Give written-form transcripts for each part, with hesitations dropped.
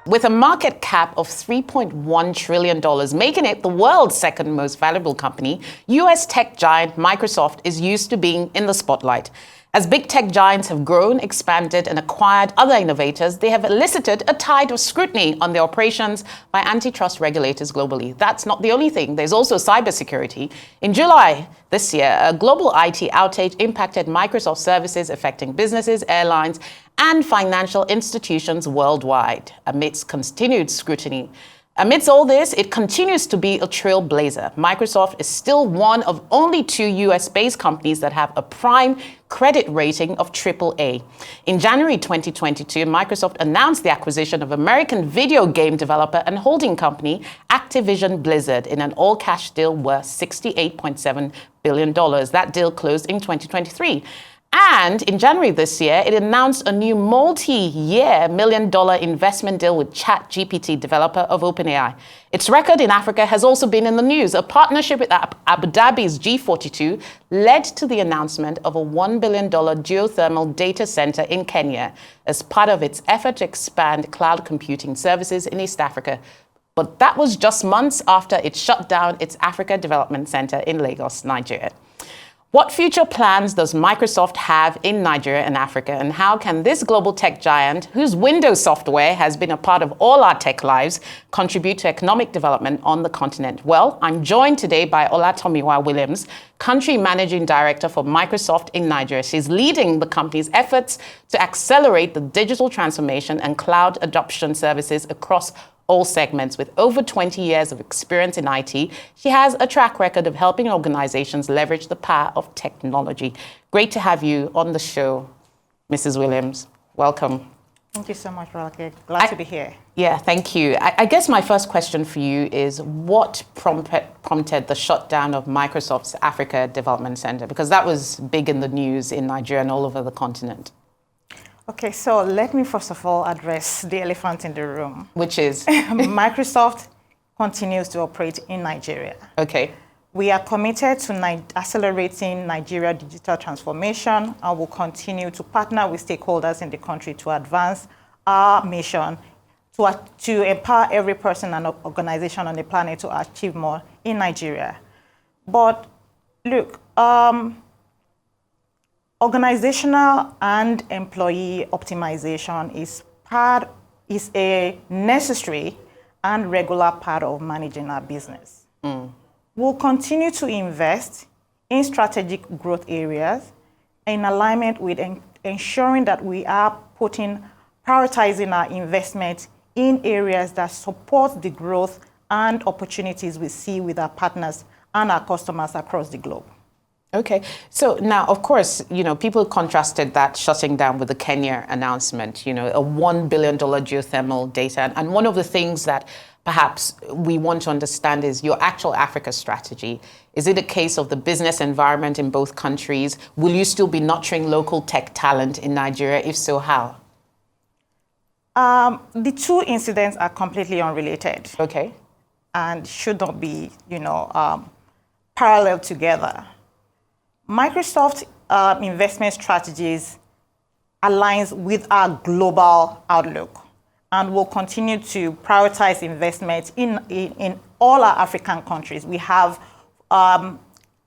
with a market cap of $3.1 trillion, making it the world's second most valuable company, US tech giant Microsoft is used to being in the spotlight. As big tech giants have grown, expanded, and acquired other innovators, they have elicited a tide of scrutiny on their operations by antitrust regulators globally. That's not the only thing. There's also cybersecurity. In July this year, a global IT outage impacted Microsoft services, affecting businesses, airlines, and financial institutions worldwide. Amidst continued scrutiny, amidst all this, it continues to be a trailblazer. Microsoft is still one of only 2 US-based companies that have a prime credit rating of AAA. In January 2022, Microsoft announced the acquisition of American video game developer and holding company Activision Blizzard in an all-cash deal worth $68.7 billion. That deal closed in 2023. And in January this year, it announced a new multi-year $1 million investment deal with ChatGPT, developer of OpenAI. Its record in Africa has also been in the news. A partnership with Abu Dhabi's G42 led to the announcement of a $1 billion geothermal data center in Kenya as part of its effort to expand cloud computing services in East Africa. But that was just months after it shut down its Africa Development Center in Lagos, Nigeria. What future plans does Microsoft have in Nigeria and Africa, and how can this global tech giant, whose Windows software has been a part of all our tech lives, contribute to economic development on the continent? Well, I'm joined today by Olatomiwa Williams, Country Managing Director for Microsoft in Nigeria. She's leading the company's efforts to accelerate the digital transformation and cloud adoption services across all segments. With over 20 years of experience in IT, she has a track record of helping organizations leverage the power of technology. Great to have you on the show, Mrs. Williams. Welcome. Thank you so much, Rolake. Glad to be here. Yeah, thank you. I guess my first question for you is, what prompted the shutdown of Microsoft's Africa Development Center? Because that was big in the news in Nigeria and all over the continent. Okay, so let me first of all address the elephant in the room. Which is? Microsoft continues to operate in Nigeria. Okay. We are committed to accelerating Nigeria digital transformation, and will continue to partner with stakeholders in the country to advance our mission to empower every person and organization on the planet to achieve more in Nigeria. But look, organizational and employee optimization is a necessary and regular part of managing our business. We'll continue to invest in strategic growth areas in alignment with ensuring that we are prioritizing our investment in areas that support the growth and opportunities we see with our partners and our customers across the globe. Okay, so now, of course, people contrasted that shutting down with the Kenya announcement, a $1 billion geothermal data. And one of the things that perhaps we want to understand is your actual Africa strategy. Is it a case of the business environment in both countries? Will you still be nurturing local tech talent in Nigeria? If so, how? The two incidents are completely unrelated. Okay. And should not be, parallel together. Microsoft investment strategies aligns with our global outlook, and will continue to prioritize investment in all our African countries. We have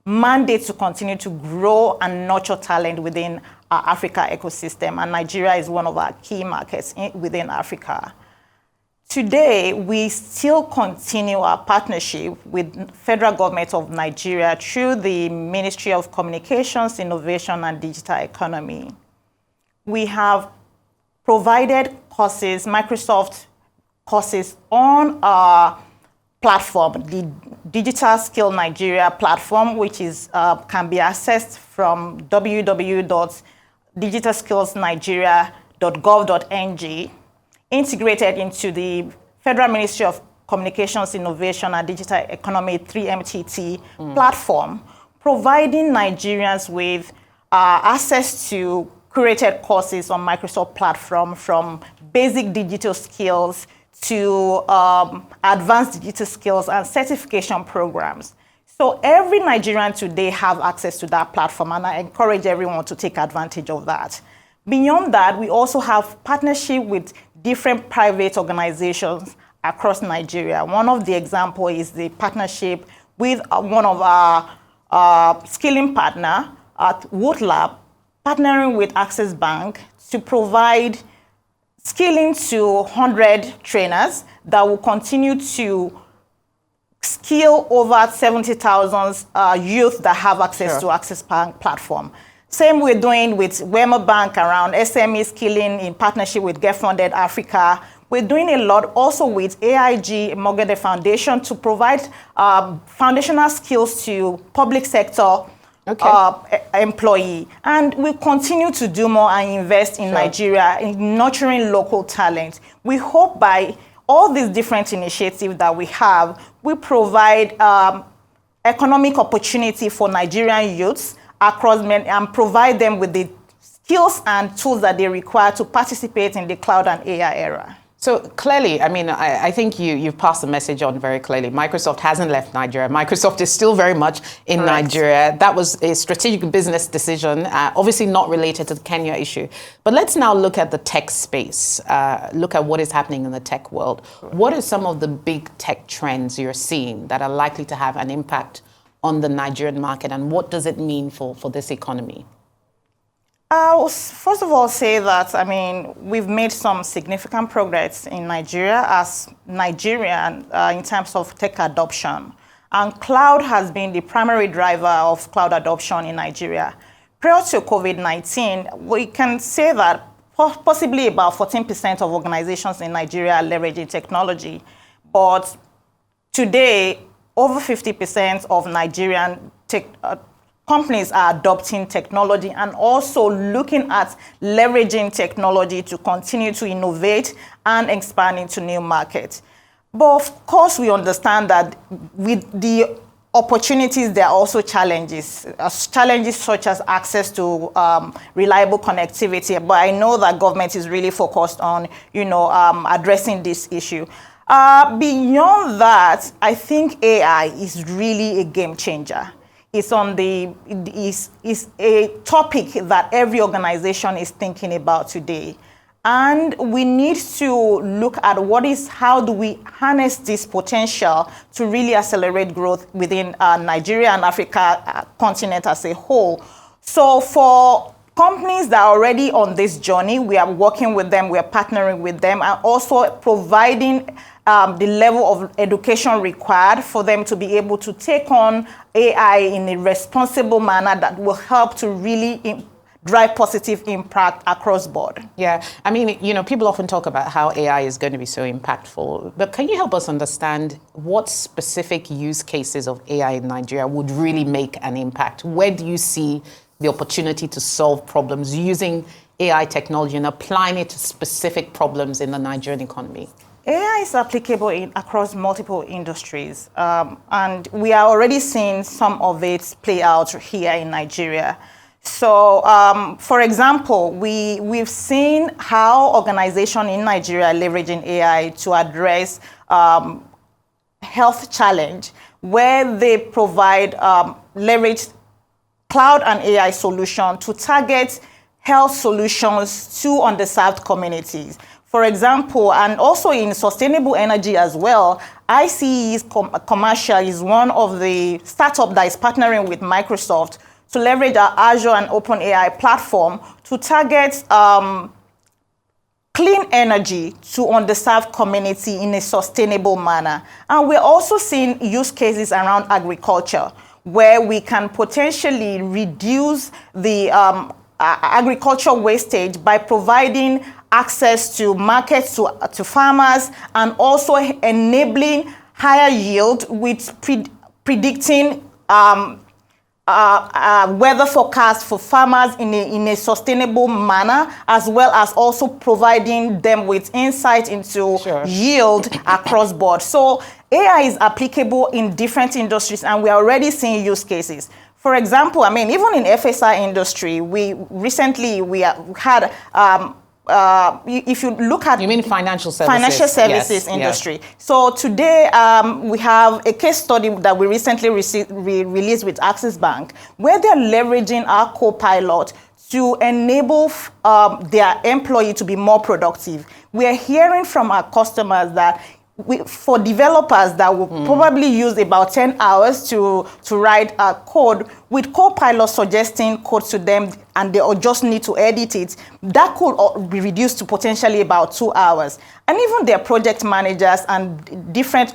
mandates to continue to grow and nurture talent within our Africa ecosystem, and Nigeria is one of our key markets within Africa. Today, we still continue our partnership with federal government of Nigeria through the Ministry of Communications, Innovation, and Digital Economy. We have provided courses, Microsoft courses on our platform, the Digital Skill Nigeria platform, which is can be accessed from www.digitalskillsnigeria.gov.ng, integrated into the Federal Ministry of Communications, Innovation, and Digital Economy 3MTT platform, providing Nigerians with access to curated courses on Microsoft platform, from basic digital skills to advanced digital skills and certification programs. So every Nigerian today have access to that platform, and I encourage everyone to take advantage of that. Beyond that, we also have partnership with different private organizations across Nigeria. One of the examples is the partnership with one of our skilling partner at Woodlab, partnering with Access Bank to provide skilling to 100 trainers that will continue to skill over 70,000 youth that have access to Access Bank platform. Same we're doing with Wema Bank around SME skilling in partnership with Get Funded Africa. We're doing a lot also with AIG Mogede Foundation to provide foundational skills to public sector employee. And we continue to do more and invest in Nigeria in nurturing local talent. We hope by all these different initiatives that we have, we provide economic opportunity for Nigerian youths across and provide them with the skills and tools that they require to participate in the cloud and AI era. So clearly, I mean, I think you've passed the message on very clearly. Microsoft hasn't left Nigeria. Microsoft is still very much in Nigeria. That was a strategic business decision, obviously not related to the Kenya issue. But let's now look at the tech space, look at what is happening in the tech world. What are some of the big tech trends you're seeing that are likely to have an impact on the Nigerian market, and what does it mean for this economy? I'll first of all say that, I mean, we've made some significant progress in Nigeria as Nigerian in terms of tech adoption. And cloud has been the primary driver of cloud adoption in Nigeria. Prior to COVID-19, we can say that possibly about 14% of organizations in Nigeria are leveraging technology. But today, over 50% of Nigerian companies are adopting technology and also looking at leveraging technology to continue to innovate and expand into new markets. But of course, we understand that with the opportunities, there are also challenges. Challenges such as access to reliable connectivity. But I know that government is really focused on, addressing this issue. Beyond that, I think AI is really a game changer. It's a topic that every organization is thinking about today. And we need to look at how do we harness this potential to really accelerate growth within Nigeria and Africa continent as a whole. So for companies that are already on this journey, we are working with them, we are partnering with them, and also providing the level of education required for them to be able to take on AI in a responsible manner that will help to really drive positive impact across board. Yeah, I mean, people often talk about how AI is going to be so impactful, but can you help us understand what specific use cases of AI in Nigeria would really make an impact? Where do you see the opportunity to solve problems using AI technology and applying it to specific problems in the Nigerian economy? AI is applicable across multiple industries, and we are already seeing some of it play out here in Nigeria. So, for example, we've seen how organizations in Nigeria are leveraging AI to address health challenge, where they provide leverage cloud and AI solution to target health solutions to underserved communities. For example, and also in sustainable energy as well, ICE's Commercial is one of the startups that is partnering with Microsoft to leverage our Azure and OpenAI platform to target clean energy to underserved community in a sustainable manner. And we're also seeing use cases around agriculture, where we can potentially reduce the agricultural wastage by providing access to markets to farmers, and also enabling higher yield with predicting weather forecast for farmers in a sustainable manner, as well as also providing them with insight into yield across board. So AI is applicable in different industries, and we're already seeing use cases. For example, I mean, even in FSI industry, we had if you look at... You mean financial services? Financial services industry. Yes. So today, we have a case study that we recently released with Access Bank, where they're leveraging our co-pilot to enable their employee to be more productive. We are hearing from our customers that for developers that will probably use about 10 hours to write a code, with Copilot suggesting code to them and they just need to edit it, that could be reduced to potentially about 2 hours. And even their project managers and different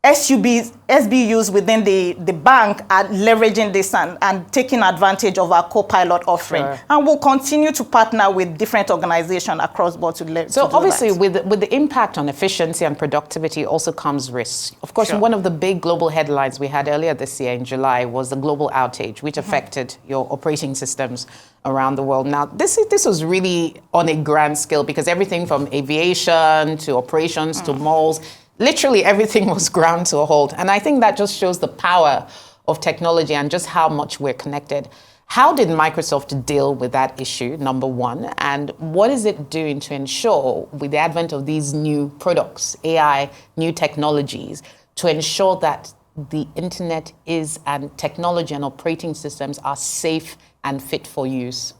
SBUs within the bank are leveraging this and taking advantage of our Copilot offering. Sure. And we'll continue to partner with different organizations across board to leverage. So obviously with the impact on efficiency and productivity also comes risk. Of course, one of the big global headlines we had earlier this year in July was the global outage, which affected your operating systems around the world. Now, this was really on a grand scale because everything from aviation to operations to malls, literally everything was ground to a halt. And I think that just shows the power of technology and just how much we're connected. How did Microsoft deal with that issue, number one? And what is it doing to ensure, with the advent of these new products, AI, new technologies, to ensure that the internet is, and technology and operating systems are safe and fit for use?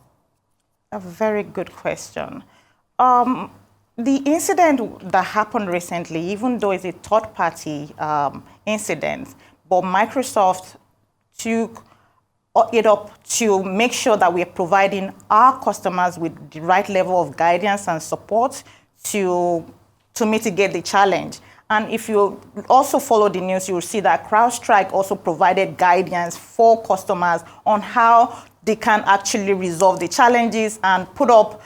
A very good question. The incident that happened recently, even though it's a third-party incident, but Microsoft took it up to make sure that we're providing our customers with the right level of guidance and support to mitigate the challenge. And if you also follow the news, you'll see that CrowdStrike also provided guidance for customers on how they can actually resolve the challenges and put up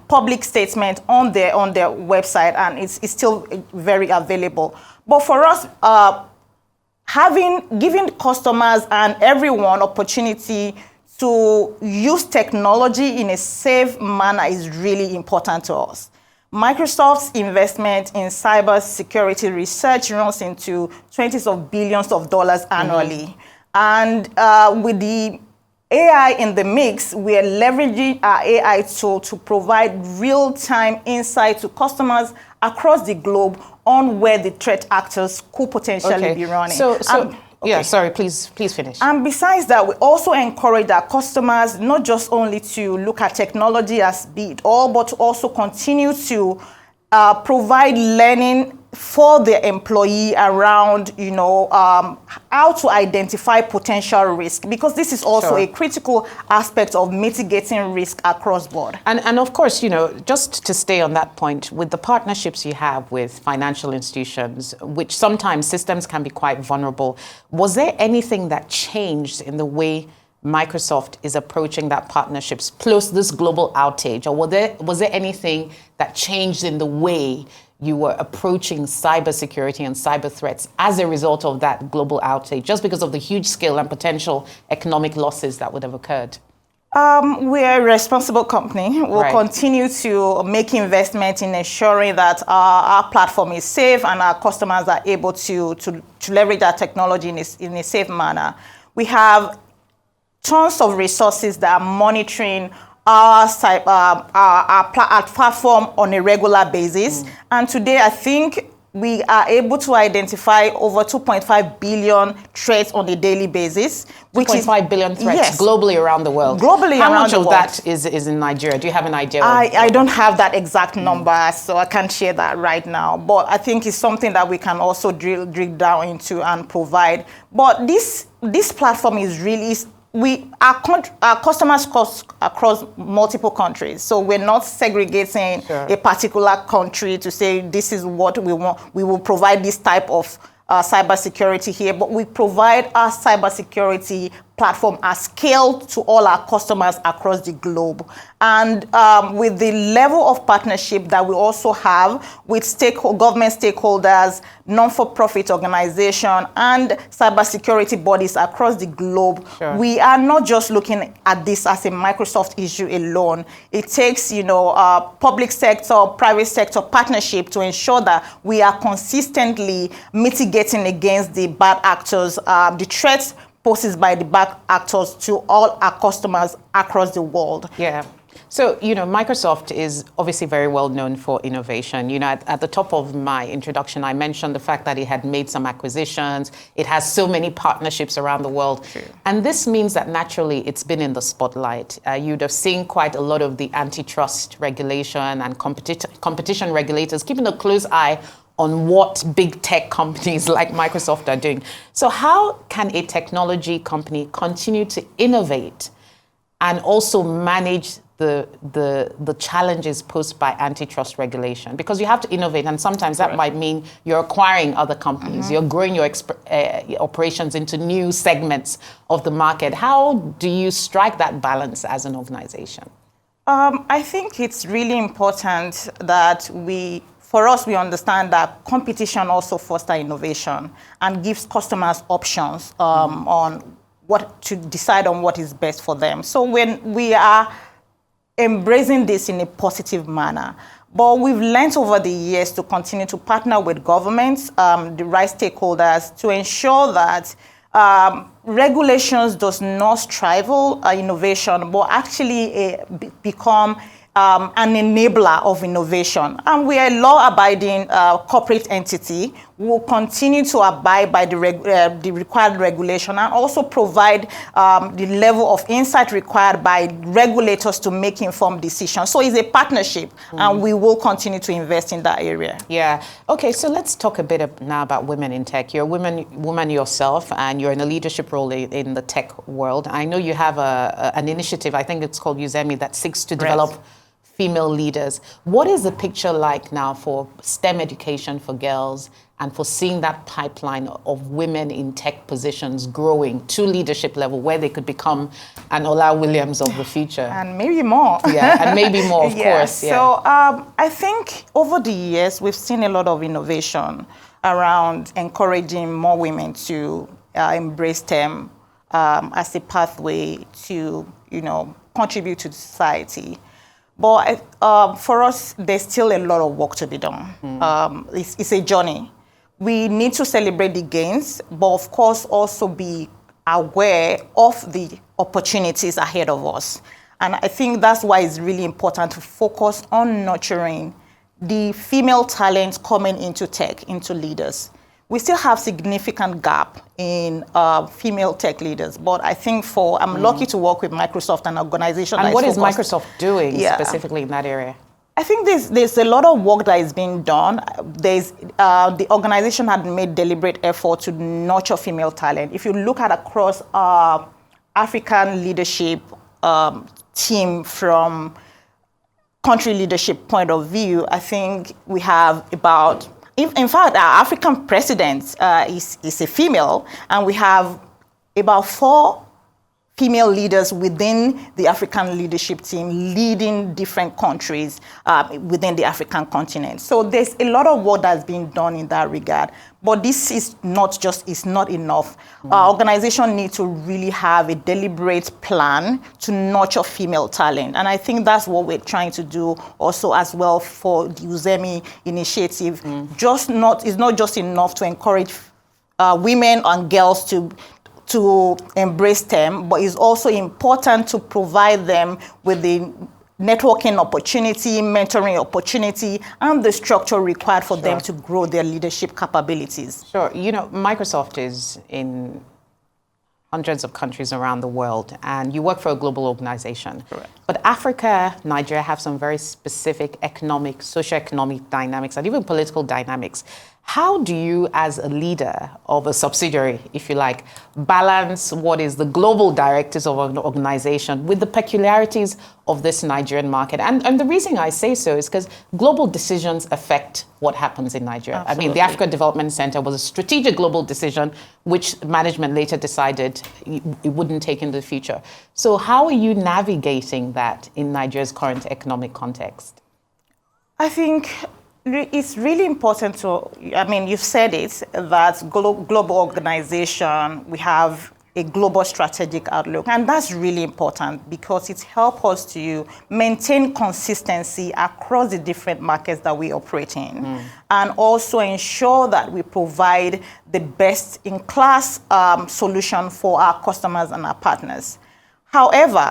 public statement on their website, and it's still very available. But for us, giving customers and everyone opportunity to use technology in a safe manner is really important to us. Microsoft's investment in cybersecurity research runs into $20s of billions annually. And with the AI in the mix, we are leveraging our AI tool to provide real-time insight to customers across the globe on where the threat actors could potentially be running. Yeah, sorry, please finish. And besides that, we also encourage our customers not just only to look at technology as be it all, but to also continue to provide learning for their employee around, how to identify potential risk, because this is also a critical aspect of mitigating risk across board. And of course, just to stay on that point, with the partnerships you have with financial institutions, which sometimes systems can be quite vulnerable, was there anything that changed in the way Microsoft is approaching that partnerships plus this global outage? Or was there anything that changed in the way you were approaching cybersecurity and cyber threats as a result of that global outage, just because of the huge scale and potential economic losses that would have occurred? We're a responsible company. We'll continue to make investment in ensuring that our platform is safe and our customers are able to leverage our technology in a safe manner. We have tons of resources that are monitoring our platform on a regular basis. And today, I think we are able to identify over 2.5 billion threats on a daily basis. 2.5 billion threats globally around the world. Globally around the world. How much of that is in Nigeria? Do you have an idea? I don't have that exact number, so I can't share that right now. But I think it's something that we can also drill down into and provide. But this platform is really... Our customers across multiple countries, so we're not segregating a particular country to say this is what we want. We will provide this type of cybersecurity here, but we provide our cybersecurity platform at scale to all our customers across the globe. And with the level of partnership that we also have with government stakeholders, non-for-profit organizations, and cybersecurity bodies across the globe, we are not just looking at this as a Microsoft issue alone. It takes, public sector, private sector partnership to ensure that we are consistently mitigating against the bad actors, the threats posed by the bad actors to all our customers across the world. Yeah. So, Microsoft is obviously very well known for innovation. At the top of my introduction, I mentioned the fact that it had made some acquisitions. It has so many partnerships around the world. True. And this means that naturally it's been in the spotlight. You'd have seen quite a lot of the antitrust regulation and competition regulators keeping a close eye on what big tech companies like Microsoft are doing. So how can a technology company continue to innovate and also manage the challenges posed by antitrust regulation? Because you have to innovate, and sometimes that might mean you're acquiring other companies, you're growing your operations into new segments of the market. How do you strike that balance as an organization? I think it's really important that for us, we understand that competition also fosters innovation and gives customers options on what to decide on what is best for them. So when we are embracing this in a positive manner, but we've learned over the years to continue to partner with governments, the right stakeholders, to ensure that regulations does not stifle innovation, but actually become an enabler of innovation. And we are a law-abiding corporate entity. We will continue to abide by the required regulation and also provide the level of insight required by regulators to make informed decisions. So it's a partnership, and we will continue to invest in that area. Yeah. Okay, so let's talk a bit now about women in tech. You're a woman yourself, and you're in a leadership role in the tech world. I know you have an initiative, I think it's called Uzemi, that seeks to develop female leaders. What is the picture like now for STEM education for girls and for seeing that pipeline of women in tech positions growing to leadership level where they could become an Ola Williams of the future? And maybe more. Yeah, and maybe more, of course. Yeah. So I think over the years, we've seen a lot of innovation around encouraging more women to embrace STEM as a pathway to, contribute to society. But for us, there's still a lot of work to be done. It's a journey. We need to celebrate the gains, but of course also be aware of the opportunities ahead of us. And I think that's why it's really important to focus on nurturing the female talent coming into tech, into leaders. We still have significant gap in female tech leaders, but I think I'm lucky to work with Microsoft, an organization. And what is Microsoft doing specifically in that area? I think there's a lot of work that is being done. The organization had made deliberate effort to nurture female talent. If you look at across African leadership team from country leadership point of view, I think we have about. In fact, our African president is a female, and we have about 4 female leaders within the African leadership team leading different countries within the African continent. So there's a lot of work that's being done in that regard. But this is not enough. Our organization needs to really have a deliberate plan to nurture female talent. And I think that's what we're trying to do also as well for the Uzemi initiative. It's not just enough to encourage women and girls to embrace STEM, but it's also important to provide them with the networking opportunity, mentoring opportunity, and the structure required for them to grow their leadership capabilities. Sure. Microsoft is in hundreds of countries around the world, and you work for a global organization. Correct. But Africa, Nigeria have some very specific economic, socioeconomic dynamics, and even political dynamics. How do you, as a leader of a subsidiary, if you like, balance what is the global directives of an organization with the peculiarities of this Nigerian market? And the reason I say so is because global decisions affect what happens in Nigeria. Absolutely. I mean, the Africa Development Center was a strategic global decision which management later decided it wouldn't take into the future. So how are you navigating that in Nigeria's current economic context? I think it's really important you've said it, that global organization, we have a global strategic outlook. And that's really important because it helps us to maintain consistency across the different markets that we operate in, and also ensure that we provide the best-in-class solution for our customers and our partners. However,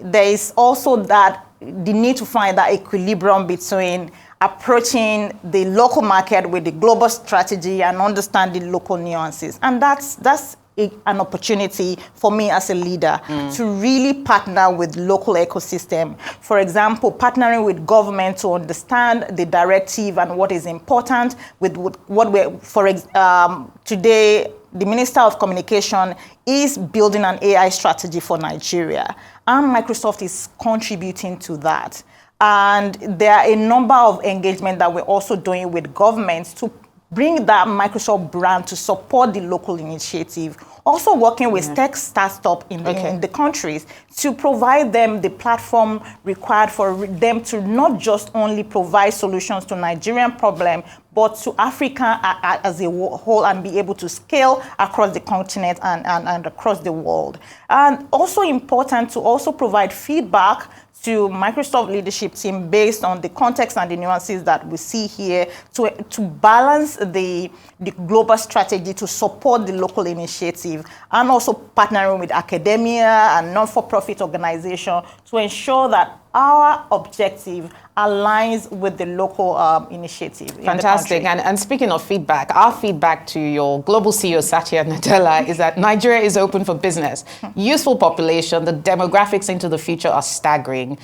there is also that the need to find that equilibrium between approaching the local market with the global strategy and understanding local nuances. And that's an opportunity for me as a leader to really partner with local ecosystem. For example, partnering with government to understand the directive and what is important with what today, the Minister of Communication is building an AI strategy for Nigeria, and Microsoft is contributing to that. And there are a number of engagements that we're also doing with governments to bring that Microsoft brand to support the local initiative. Also working with tech startups in the countries to provide them the platform required for them to not just only provide solutions to Nigerian problem, but to Africa as a whole, and be able to scale across the continent and across the world. And also important to also provide feedback to Microsoft leadership team based on the context and the nuances that we see here to balance the global strategy to support the local initiative, and also partnering with academia and non-for-profit organizations to ensure that our objective aligns with the local initiative. Fantastic. And speaking of feedback, our feedback to your global CEO, Satya Nadella, is that Nigeria is open for business. Useful population, the demographics into the future are staggering.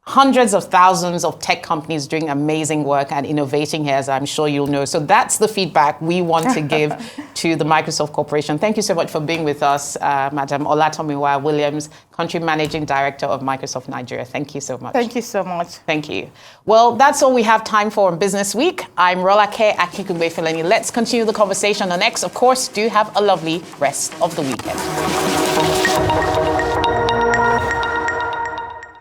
Hundreds of thousands of tech companies doing amazing work and innovating here, as I'm sure you'll know. So that's the feedback we want to give to the Microsoft Corporation. Thank you so much for being with us, Madam Olatomiwa Williams, Country Managing Director of Microsoft Nigeria. Thank you so much. Thank you so much. Thank you. Well, that's all we have time for on Business Week. I'm Rolake Akikugbe-Feleni. Let's continue the conversation on X. Of course, do have a lovely rest of the weekend.